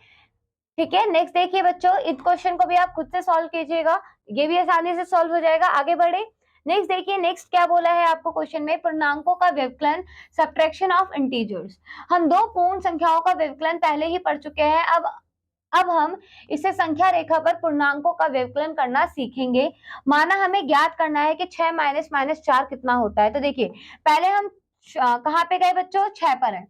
ठीक है, नेक्स्ट देखिए बच्चों, इस क्वेश्चन को भी आप खुद से सॉल्व कीजिएगा, ये भी आसानी से सॉल्व हो जाएगा। आगे बढ़े। नेक्स्ट देखिए, नेक्स्ट क्या बोला है आपको क्वेश्चन में, पूर्णांकों का व्यवकलन, सब्ट्रैक्शन ऑफ इंटीजर्स। हम दो पूर्ण संख्याओं का व्यवकलन पहले ही पढ़ चुके हैं। अब हम इसे संख्या रेखा पर पूर्णांकों का व्यवकलन करना सीखेंगे। माना हमें ज्ञात करना है कि 6 माइनस माइनस 4 कितना होता है। तो देखिए पहले हम कहाँ पे गए बच्चों, 6 पर है।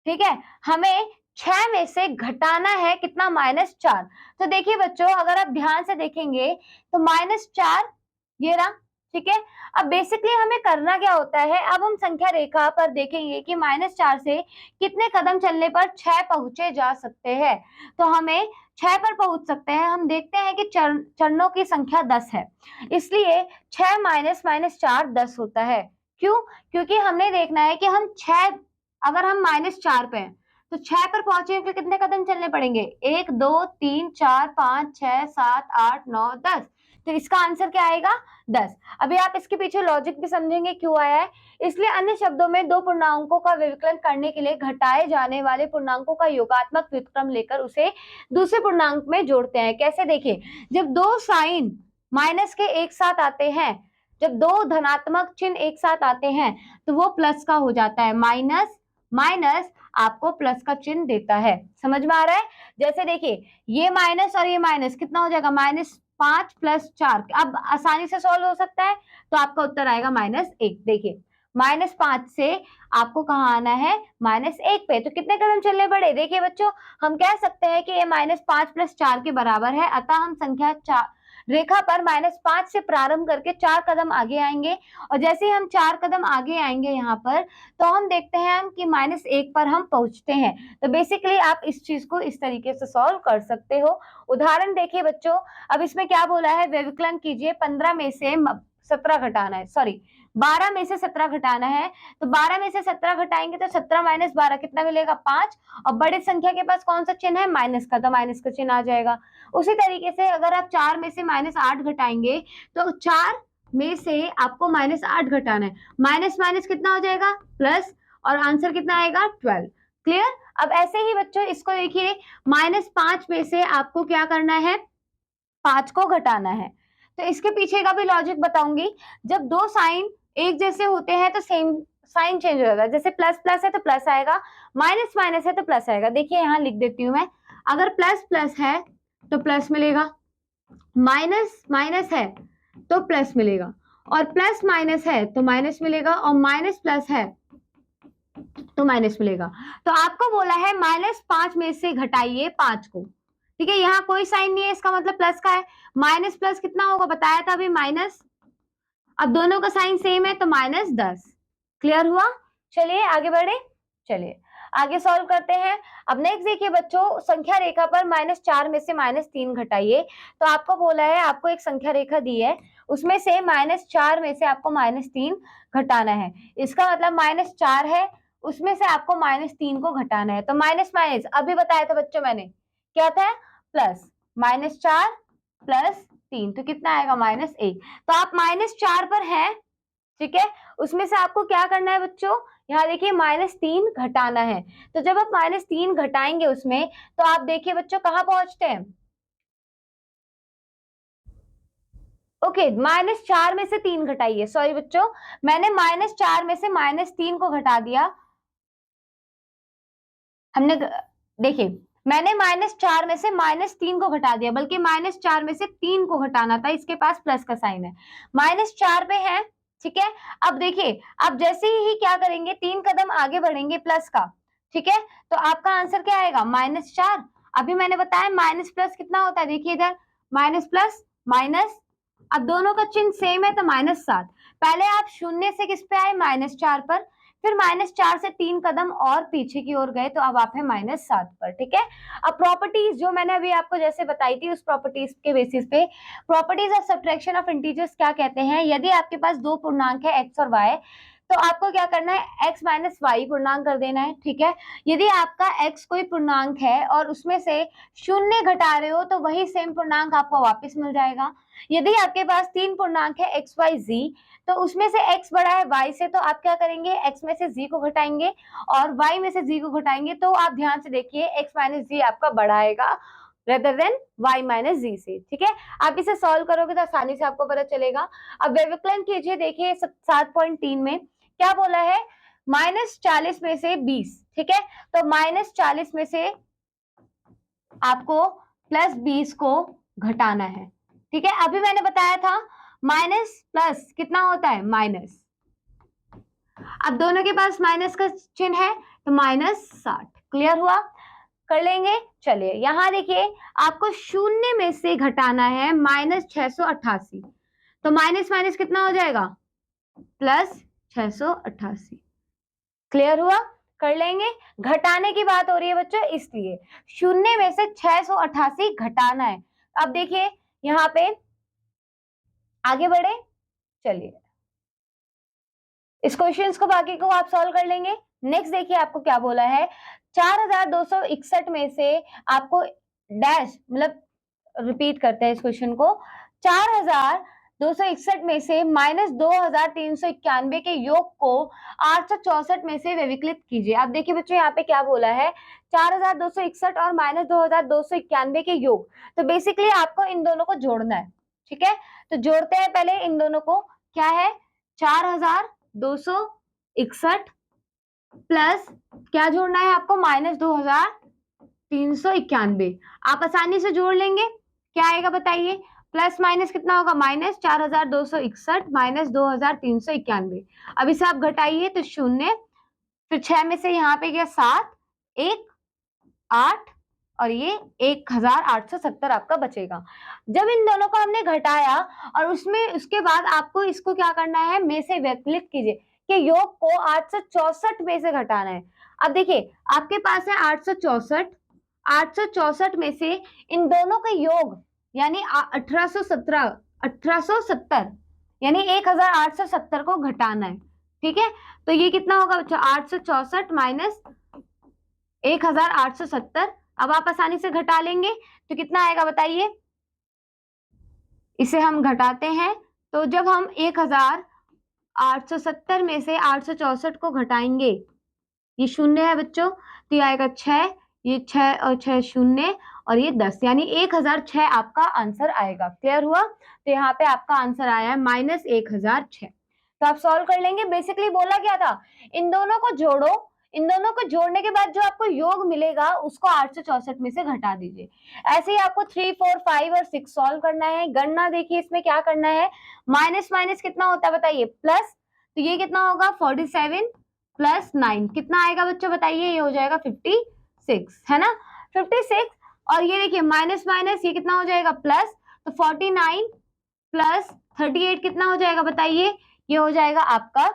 ठीक है, हमें 6 में से घटाना है कितना, -4। तो देखिए बच्चों, अगर आप ध्यान से देखेंगे तो -4 ये रहा। ठीक है, अब बेसिकली हमें करना क्या होता है, अब हम संख्या रेखा पर देखेंगे कि -4 से कितने कदम चलने पर 6 पहुंचे जा सकते हैं। तो हमें 6 पर पहुंच सकते हैं। हम देखते हैं कि चरणों की संख्या 10 है, इसलिए 6 माइनस माइनस 4 10 होता है। क्यों, क्योंकि हमने देखना है कि हम 6, अगर हम -4 पे हैं तो 6 पर पहुंचे के कितने कदम चलने पड़ेंगे, 1 2 3 4 5 6 7 8 9 10। तो इसका आंसर क्या आएगा, 10। अभी आप इसके पीछे लॉजिक भी समझेंगे क्यों आया है। इसलिए अन्य शब्दों में दो पूर्णांकों का व्यवकलन करने के लिए घटाए जाने वाले पूर्णांकों का योगात्मक व्युत्क्रम लेकर उसे दूसरे पूर्णांक में जोड़ते हैं। कैसे, देखिए जब दो साइन माइनस के एक साथ आते हैं, जब दो धनात्मक चिन्ह एक साथ आते हैं तो वो प्लस का हो जाता है। माइनस माइनस आपको प्लस का चिन्ह देता है। समझ में आ रहा है। जैसे देखिए ये माइनस और ये माइनस कितना हो जाएगा, -5 + 4। अब आसानी से सॉल्व हो सकता है, तो आपका उत्तर आएगा -1। देखिए -5 से आपको कहाँ आना है, -1 पे। तो कितने कदम चलने पड़े, देखिए बच्चों हम कह सकते हैं कि ये -5 + 4 के बराबर है। अतः हम संख्या 4 रेखा पर -5 से प्रारंभ करके 4 कदम आगे आएंगे, और जैसे हम 4 कदम आगे आएंगे यहाँ पर, तो हम देखते हैं कि -1 पर हम पहुंचते हैं। तो बेसिकली आप इस चीज को इस तरीके से सॉल्व कर सकते हो। उदाहरण देखिए बच्चों, अब इसमें क्या बोला है, व्यवकलन कीजिए, 15 में से 17 घटाना है, सॉरी 12 में से 17 घटाना है। तो 12 में से 17 घटाएंगे तो 17 - 12 कितना मिलेगा, 5। और बड़ी संख्या के पास कौन सा चिन्ह है, माइनस का, तो माइनस का चिन्ह आ जाएगा। उसी तरीके से अगर आप 4 में से -8 घटाएंगे तो 4 में से आपको -8 घटाना है, माइनस माइनस कितना हो जाएगा, प्लस, और आंसर कितना आएगा, 12। क्लियर। अब ऐसे ही बच्चों इसको देखिए, -5 में से आपको क्या करना है, 5 को घटाना है। तो इसके पीछे का भी लॉजिक बताऊंगी। जब दो साइन एक जैसे होते हैं तो सेम साइन चेंज हो जाता है। जैसे प्लस प्लस है तो प्लस आएगा, माइनस माइनस है तो प्लस आएगा। देखिए यहाँ लिख देती हूँ मैं, अगर प्लस प्लस है तो प्लस मिलेगा, माइनस माइनस है तो प्लस मिलेगा, और प्लस माइनस है तो माइनस मिलेगा, और माइनस प्लस है तो माइनस मिलेगा। तो आपको बोला है -5 में से घटाइए 5 को। ठीक है, यहाँ कोई साइन नहीं है, इसका मतलब प्लस का है। माइनस प्लस कितना होगा, बताया था अभी, माइनस। अब दोनों का साइन सेम है तो -10। क्लियर हुआ। चलिए आगे बढ़े, चलिए आगे सॉल्व करते हैं। अब नेक्स्ट देखिए बच्चों, संख्या रेखा पर -4 में से -3 घटाइए। तो आपको बोला है, आपको एक संख्या रेखा दी है, उसमें से -4 में से आपको -3 घटाना है। इसका मतलब -4 है, उसमें से आपको -3 को घटाना है। तो माइनस माइनस अभी बताया था बच्चों मैंने, क्या था, प्लस, -4 + 3 तो कितना आएगा, -1। तो आप -4 पर हैं, ठीक है, उसमें से आपको क्या करना है बच्चों, यहाँ देखिए -3 घटाना है। तो जब आप -3 घटाएंगे उसमें, तो आप देखिए बच्चों कहाँ पहुंचते हैं, ओके, -4 में से 3 घटाइए। सॉरी बच्चों, मैंने -4 में से -3 को घटा दिया। हमने देखिए, मैंने -4 में से -3 को घटा दिया, बल्कि -4 में से 3 को घटाना था, इसके पास प्लस का साइन है, -4 पे है। ठीक है, अब देखिए, अब जैसे ही क्या करेंगे, 3 कदम आगे बढ़ेंगे प्लस का। ठीक है, तो आपका आंसर क्या आएगा, -4। अभी मैंने बताया माइनस प्लस कितना होता है, देखिए इधर माइनस प्लस माइनस, अब दोनों का चिन्ह सेम है तो -7। पहले आप शून्य से किस पे आए, -4 पर, फिर -4 से 3 कदम और पीछे की ओर गए तो अब आप है -7 पर। ठीक है, अब प्रॉपर्टीज जो मैंने अभी आपको जैसे बताई थी, उस प्रॉपर्टीज के बेसिस पे, properties of subtraction of integers क्या कहते हैं, यदि आपके पास दो पूर्णांक है x और y, तो आपको क्या करना है, x माइनस वाई पूर्णांक कर देना है। ठीक है, यदि आपका x कोई पूर्णांक है और उसमें से शून्य घटा रहे हो तो वही सेम पूर्णांक आपको वापस मिल जाएगा। यदि आपके पास तीन पूर्णांक है x y z, तो उसमें से x बड़ा है y से, तो आप क्या करेंगे, x में से z को घटाएंगे और y में से z को घटाएंगे, तो आप ध्यान से देखिए x माइनस z आपका बड़ा आएगा rather than y minus z से। ठीक है, आप इसे सॉल्व करोगे तो आसानी से आपको पता चलेगा। अब व्यवकलन कीजिए, देखिए 7.3 में क्या बोला है, -40 में से 20। ठीक है, तो -40 में से आपको +20 को घटाना है। ठीक है, अभी मैंने बताया था माइनस प्लस कितना होता है, माइनस। अब दोनों के पास माइनस का चिन्ह है तो -60। क्लियर हुआ, कर लेंगे। चलिए यहां देखिए, आपको शून्य में से घटाना है -688, तो माइनस माइनस कितना हो जाएगा, +688। क्लियर हुआ, कर लेंगे। घटाने की बात हो रही है बच्चों, इसलिए शून्य में से 688 घटाना है। अब देखिए यहाँ पे आगे बढ़े, चलिए इस क्वेश्चन को बाकी को आप सॉल्व कर लेंगे। नेक्स्ट देखिए आपको क्या बोला है, 4261 में से आपको डैश, मतलब रिपीट करते हैं इस क्वेश्चन को, 4261 में से -2391 के योग को 864 में से व्यवकलित कीजिए। अब देखिए बच्चों, यहाँ पे क्या बोला है, 4261 और -2291 के योग, तो बेसिकली आपको इन दोनों को जोड़ना है। ठीक है, तो जोड़ते हैं पहले इन दोनों को। क्या है, 4261 प्लस क्या जोड़ना है आपको, -2391। आप आसानी से जोड़ लेंगे, क्या आएगा बताइए, प्लस माइनस कितना होगा, -4261 -2391। अब इसे आप घटाइए तो शून्य, फिर 6 में से यहाँ पे गया 7, 1 8 और ये 1870 आपका बचेगा। जब इन दोनों को हमने घटाया और उसमें उसके बाद आपको इसको क्या करना है, में से व्यवकलित कीजिए कि योग को 864 में से घटाना है। अब देखिए आपके पास है 864, 864 में से इन दोनों का योग यानी 1870 यानी 1870 को घटाना है। ठीक है, तो ये कितना होगा बच्चों, 864 माइनस 1870। अब आप आसानी से घटा लेंगे तो कितना आएगा बताइए, इसे हम घटाते हैं तो जब हम 1870 में से 864 को घटाएंगे, ये शून्य है बच्चों, तो ये आएगा 6, ये 6 और 6 शून्य और ये 10, यानी 1006 आपका आंसर आएगा। क्लियर हुआ, तो यहाँ पे आपका आंसर आया है -1006। तो आप सॉल्व कर लेंगे। बेसिकली बोला क्या था, इन दोनों को जोड़ो, इन दोनों को जोड़ने के बाद जो आपको योग मिलेगा उसको 864 में से घटा दीजिए। ऐसे ही आपको 3, 4, 5 और 6 सॉल्व करना है। गणना देखिए इसमें क्या करना है, माइनस माइनस कितना होता है बताइए, प्लस, तो ये कितना होगा 47 प्लस 9 कितना आएगा बच्चों बताइए, ये हो जाएगा 56, है ना, 56। और ये देखिए माइनस माइनस ये कितना हो जाएगा प्लस, तो 49 प्लस 38 कितना हो जाएगा बताइए, ये हो जाएगा आपका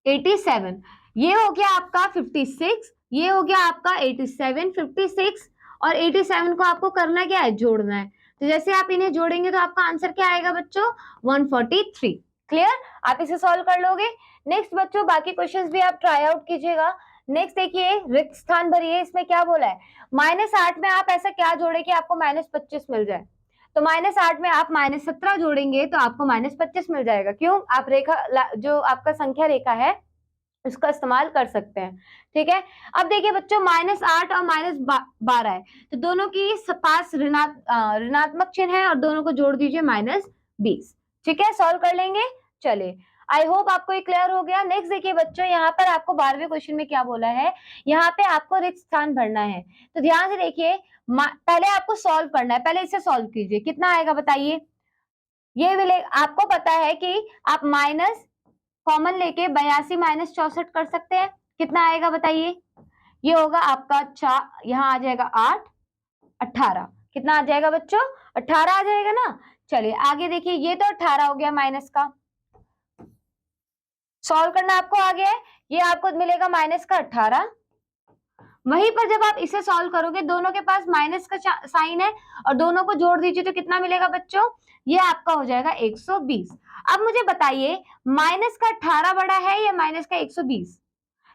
87। ये हो गया आपका 56, ये हो गया आपका 87। 56 और 87 को आपको करना क्या है, जोड़ना है। तो जैसे आप इन्हें जोड़ेंगे तो आपका आंसर क्या आएगा बच्चों, 143। क्लियर, आप इसे सॉल्व कर लोगे। नेक्स्ट बच्चों बाकी क्वेश्चंस भी आप ट्राई आउट कीजिएगा। नेक्स्ट देखिए, रिक्त स्थान भरिए, इसमें क्या बोला है, -8 में आप ऐसा क्या जोड़े कि आपको -25 मिल जाए। तो -8 में आप -17 जोड़ेंगे तो आपको -25 मिल जाएगा। क्यों, आप रेखा जो आपका संख्या रेखा है इसका इस्तेमाल कर सकते हैं। ठीक है, अब देखिए बच्चों -8 और -12 है, तो दोनों की पास ऋणात्मक चिन्ह है और दोनों को जोड़ दीजिए -12। 20। ठीक है, सॉल्व कर लेंगे। चलिए, आई होप आपको ये क्लियर हो गया। नेक्स्ट देखिए बच्चों, यहाँ पर आपको 12वें क्वेश्चन में क्या बोला है, यहाँ पे आपको रिक्त स्थान भरना है। तो ध्यान से देखिए, पहले आपको सॉल्व करना है, पहले इसे सॉल्व कीजिए। कितना आएगा बताइए? ये मिले, आपको पता है कि आप माइनस कॉमन लेके 82 माइनस 64 कर सकते हैं। कितना आएगा बताइए? ये होगा आपका 4, यहाँ आ जाएगा 8, 18। कितना आ जाएगा बच्चों? 18 आ जाएगा ना। चलिए आगे देखिए, ये तो 18 हो गया माइनस का, सॉल्व करना आपको आ गया है। ये आपको मिलेगा माइनस का 18। वहीं पर जब आप इसे सॉल्व करोगे, दोनों के पास माइनस का साइन है और दोनों को जोड़ दीजिए तो कितना मिलेगा बच्चों? ये आपका हो जाएगा 120। अब मुझे बताइए, माइनस का 18 बड़ा है या माइनस का 120?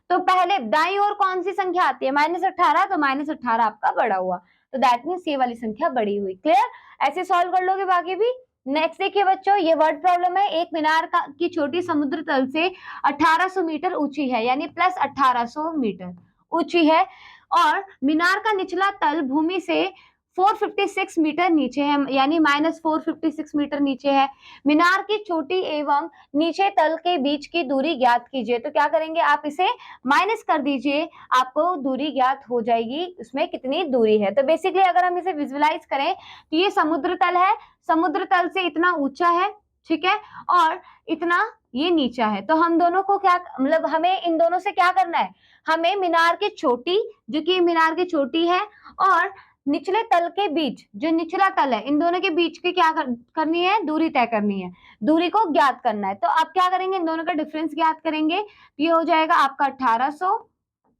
तो पहले दाईं ओर कौन सी संख्या आती है? माइनस 18, तो माइनस 18 आपका बड़ा हुआ, तो दैट मीन्स ये वाली संख्या बड़ी हुई। क्लियर? ऐसे सॉल्व कर लोगे बाकी भी। नेक्स्ट देखिए बच्चों, ये वर्ड प्रॉब्लम है। एक मीनार की चोटी समुद्र तल से 1800 मीटर ऊंची है, यानी प्लस 1800 मीटर ऊंची है, और मीनार का निचला तल भूमि से 456 मीटर नीचे है, यानी माइनस 456 मीटर नीचे है। मीनार की चोटी एवं नीचे तल के बीच की दूरी ज्ञात कीजिए। तो क्या करेंगे, आप इसे माइनस कर दीजिए, आपको दूरी ज्ञात हो जाएगी, उसमें कितनी दूरी है। तो बेसिकली अगर हम इसे विजुअलाइज करें तो ये समुद्र तल है, समुद्र तल से इतना ऊंचा है, ठीक है, और इतना ये नीचा है। तो हम दोनों को क्या, मतलब हमें इन दोनों से क्या करना है, हमें मीनार की चोटी, जो कि मीनार की चोटी है, और निचले तल के बीच, जो निचला तल है, इन दोनों के बीच की क्या करनी है, दूरी तय करनी है, दूरी को ज्ञात करना है। तो आप क्या करेंगे, इन दोनों का डिफरेंस ज्ञात करेंगे। ये हो जाएगा आपका 1800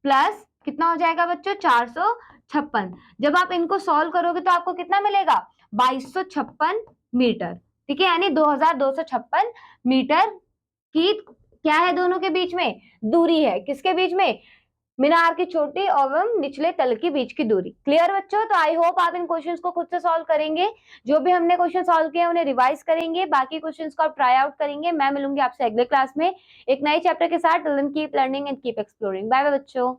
प्लस कितना हो जाएगा बच्चों, 456। जब आप इनको सॉल्व करोगे तो आपको कितना मिलेगा, 2256 मीटर। ठीक है, यानी 2256 मीटर की क्या है, दोनों के बीच में दूरी है। किसके बीच में? मीनार की चोटी एवं निचले तल के बीच की दूरी। क्लियर बच्चों? तो आई होप आप इन क्वेश्चंस को खुद से सॉल्व करेंगे। जो भी हमने क्वेश्चन सॉल्व किए उन्हें रिवाइज करेंगे, बाकी क्वेश्चंस को आप ट्राई आउट करेंगे। मैं मिलूंगी आपसे अगले क्लास में एक नए चैप्टर के साथ। Till then keep learning and keep exploring. Bye bye बच्चों।